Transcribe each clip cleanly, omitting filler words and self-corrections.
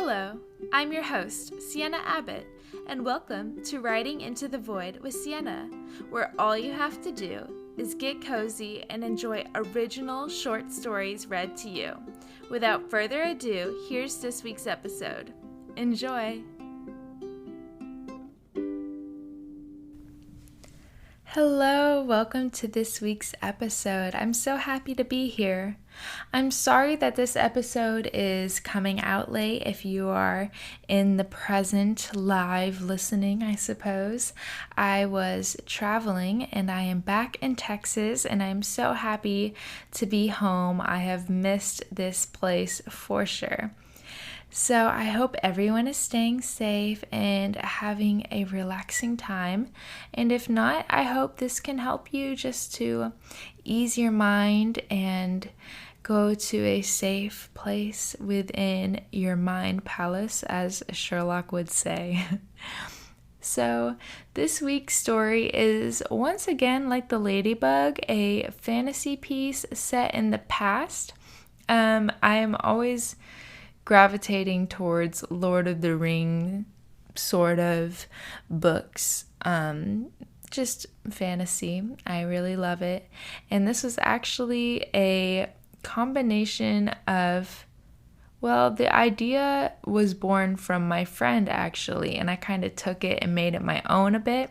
Hello, I'm your host, Siena Abbott, and welcome to Writing into the Void with Siena, where all you have to do is get cozy and enjoy original short stories read to you. Without further ado, here's this week's episode. Enjoy! Hello, welcome to this week's episode. I'm so happy to be here. I'm sorry that this episode is coming out late if you are in the present live listening, I suppose. I was traveling and I am back in Texas and I'm so happy to be home. I have missed this place for sure. So I hope everyone is staying safe and having a relaxing time. And if not, I hope this can help you just to ease your mind and go to a safe place within your mind palace, as Sherlock would say. So this week's story is once again, like the Ladybug, a fantasy piece set in the past. I am always gravitating towards Lord of the Ring sort of books, just fantasy. I really love it. And this was actually a combination of, well, the idea was born from my friend actually, and I kind of took it and made it my own a bit.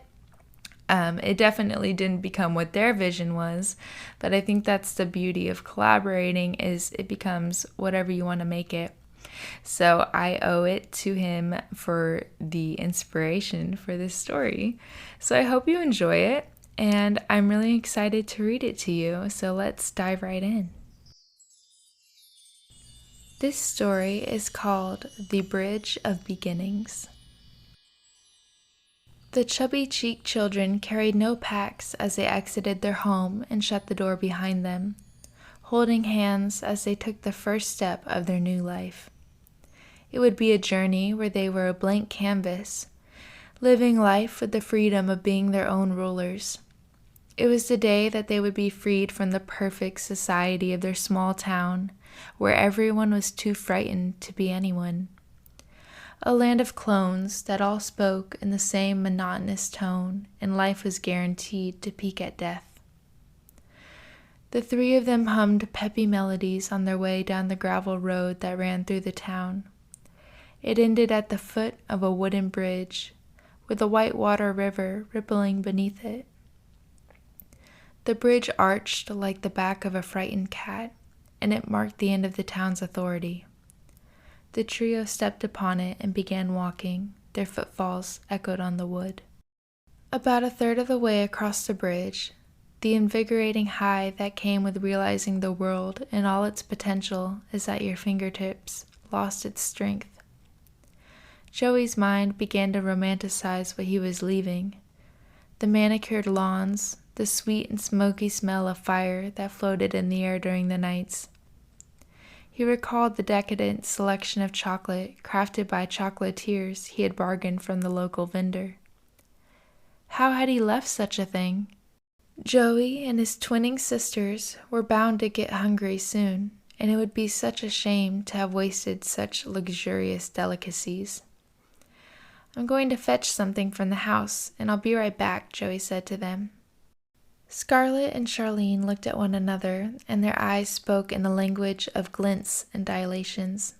It definitely didn't become what their vision was, but I think that's the beauty of collaborating, is it becomes whatever you want to make it. So I owe it to him for the inspiration for this story. So I hope you enjoy it, and I'm really excited to read it to you. So let's dive right in. This story is called The Bridge of Beginnings. The chubby-cheeked children carried no packs as they exited their home and shut the door behind them, holding hands as they took the first step of their new life. It would be a journey where they were a blank canvas, living life with the freedom of being their own rulers. It was the day that they would be freed from the perfect society of their small town, where everyone was too frightened to be anyone. A land of clones that all spoke in the same monotonous tone, and life was guaranteed to peak at death. The three of them hummed peppy melodies on their way down the gravel road that ran through the town. It ended at the foot of a wooden bridge, with a whitewater river rippling beneath it. The bridge arched like the back of a frightened cat, and it marked the end of the town's authority. The trio stepped upon it and began walking. Their footfalls echoed on the wood. About a third of the way across the bridge, the invigorating high that came with realizing the world and all its potential is at your fingertips lost its strength. Joey's mind began to romanticize what he was leaving. The manicured lawns, the sweet and smoky smell of fire that floated in the air during the nights. He recalled the decadent selection of chocolate crafted by chocolatiers he had bargained from the local vendor. How had he left such a thing? Joey and his twinning sisters were bound to get hungry soon, and it would be such a shame to have wasted such luxurious delicacies. "I'm going to fetch something from the house, and I'll be right back," Joey said to them. Scarlett and Charlene looked at one another, and their eyes spoke in a language of glints and dilations.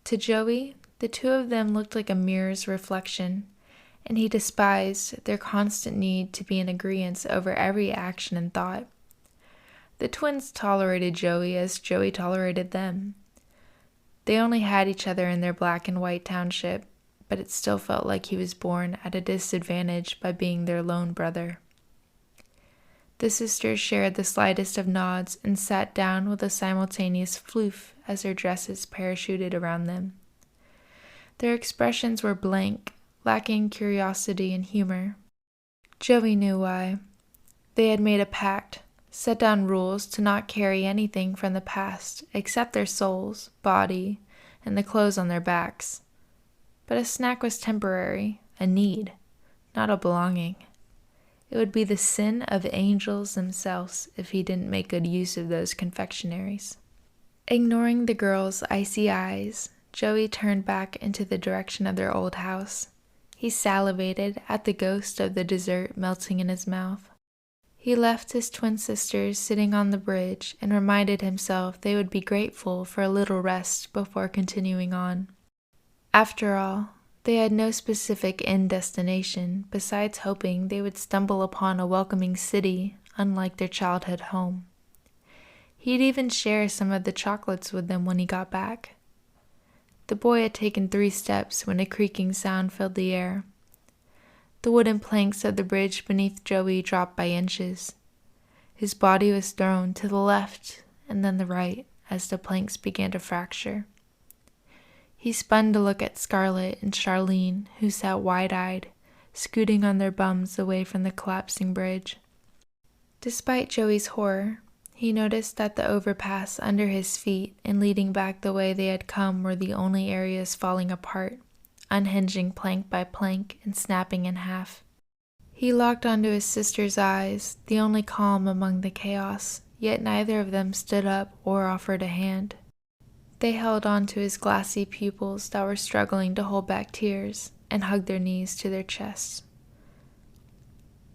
To Joey, the two of them looked like a mirror's reflection, and he despised their constant need to be in agreement over every action and thought. The twins tolerated Joey as Joey tolerated them. They only had each other in their black and white township, but it still felt like he was born at a disadvantage by being their lone brother. The sisters shared the slightest of nods and sat down with a simultaneous floof as their dresses parachuted around them. Their expressions were blank, lacking curiosity and humor. Joey knew why. They had made a pact, set down rules to not carry anything from the past except their souls, body, and the clothes on their backs. But a snack was temporary, a need, not a belonging. It would be the sin of angels themselves if he didn't make good use of those confectionaries. Ignoring the girl's icy eyes, Joey turned back into the direction of their old house. He salivated at the ghost of the dessert melting in his mouth. He left his twin sisters sitting on the bridge and reminded himself they would be grateful for a little rest before continuing on. After all, they had no specific end destination besides hoping they would stumble upon a welcoming city unlike their childhood home. He'd even share some of the chocolates with them when he got back. The boy had taken 3 steps when a creaking sound filled the air. The wooden planks of the bridge beneath Joey dropped by inches. His body was thrown to the left and then the right as the planks began to fracture. He spun to look at Scarlett and Charlene, who sat wide-eyed, scooting on their bums away from the collapsing bridge. Despite Joey's horror, he noticed that the overpass under his feet and leading back the way they had come were the only areas falling apart, unhinging plank by plank and snapping in half. He locked onto his sister's eyes, the only calm among the chaos, yet neither of them stood up or offered a hand. They held on to his glassy pupils that were struggling to hold back tears and hugged their knees to their chests.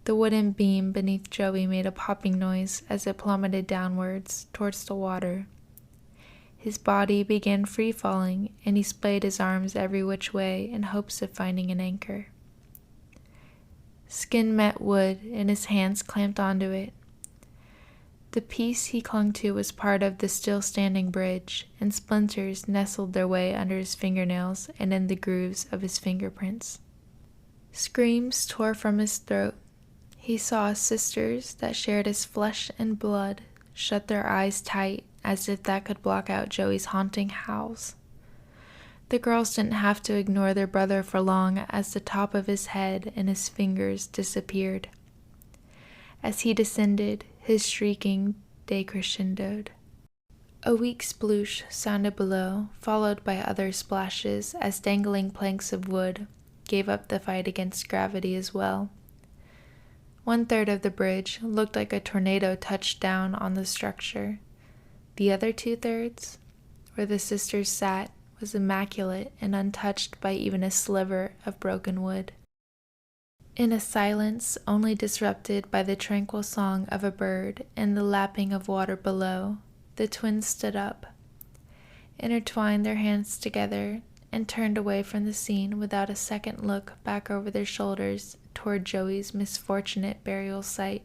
The wooden beam beneath Joey made a popping noise as it plummeted downwards towards the water. His body began free-falling, and he splayed his arms every which way in hopes of finding an anchor. Skin met wood, and his hands clamped onto it. The piece he clung to was part of the still-standing bridge, and splinters nestled their way under his fingernails and in the grooves of his fingerprints. Screams tore from his throat. He saw sisters that shared his flesh and blood shut their eyes tight as if that could block out Joey's haunting howls. The girls didn't have to ignore their brother for long as the top of his head and his fingers disappeared. As he descended, his shrieking decrescendoed. A weak sploosh sounded below, followed by other splashes as dangling planks of wood gave up the fight against gravity as well. 1/3 of the bridge looked like a tornado touched down on the structure. The other 2/3, where the sisters sat, was immaculate and untouched by even a sliver of broken wood. In a silence only disrupted by the tranquil song of a bird and the lapping of water below, the twins stood up, intertwined their hands together, and turned away from the scene without a second look back over their shoulders toward Joey's misfortunate burial site.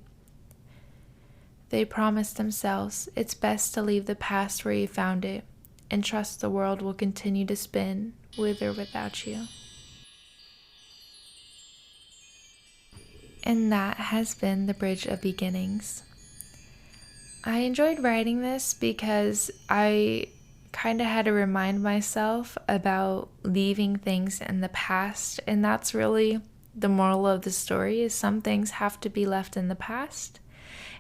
They promised themselves it's best to leave the past where you found it and trust the world will continue to spin with or without you. And that has been The Bridge of Beginnings. I enjoyed writing this because I kind of had to remind myself about leaving things in the past, and that's really the moral of the story, is some things have to be left in the past,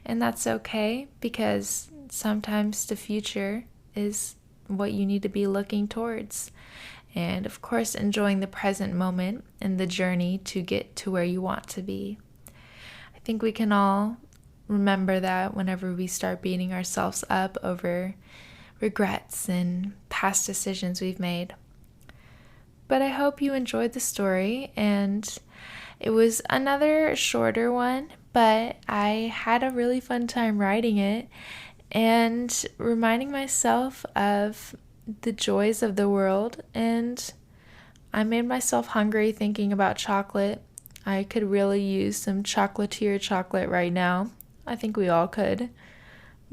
and that's okay because sometimes the future is what you need to be looking towards, and of course enjoying the present moment and the journey to get to where you want to be. I think we can all remember that whenever we start beating ourselves up over regrets and past decisions we've made. But I hope you enjoyed the story, and it was another shorter one, but I had a really fun time writing it and reminding myself of the joys of the world, and I made myself hungry thinking about chocolate. I could really use some chocolatier chocolate right now. I think we all could.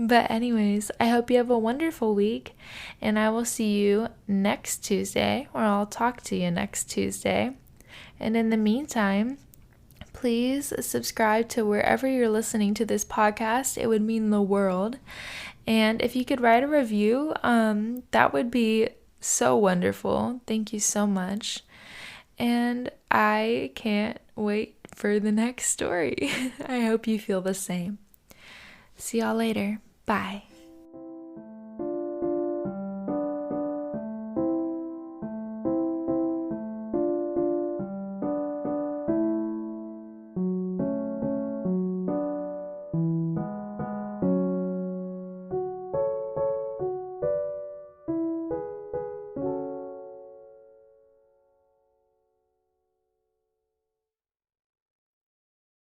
But anyways, I hope you have a wonderful week, and I will see you next Tuesday, or I'll talk to you next Tuesday. And in the meantime, please subscribe to wherever you're listening to this podcast. It would mean the world. And if you could write a review, that would be so wonderful. Thank you so much. And I can't wait for the next story. I hope you feel the same. See y'all later. Bye.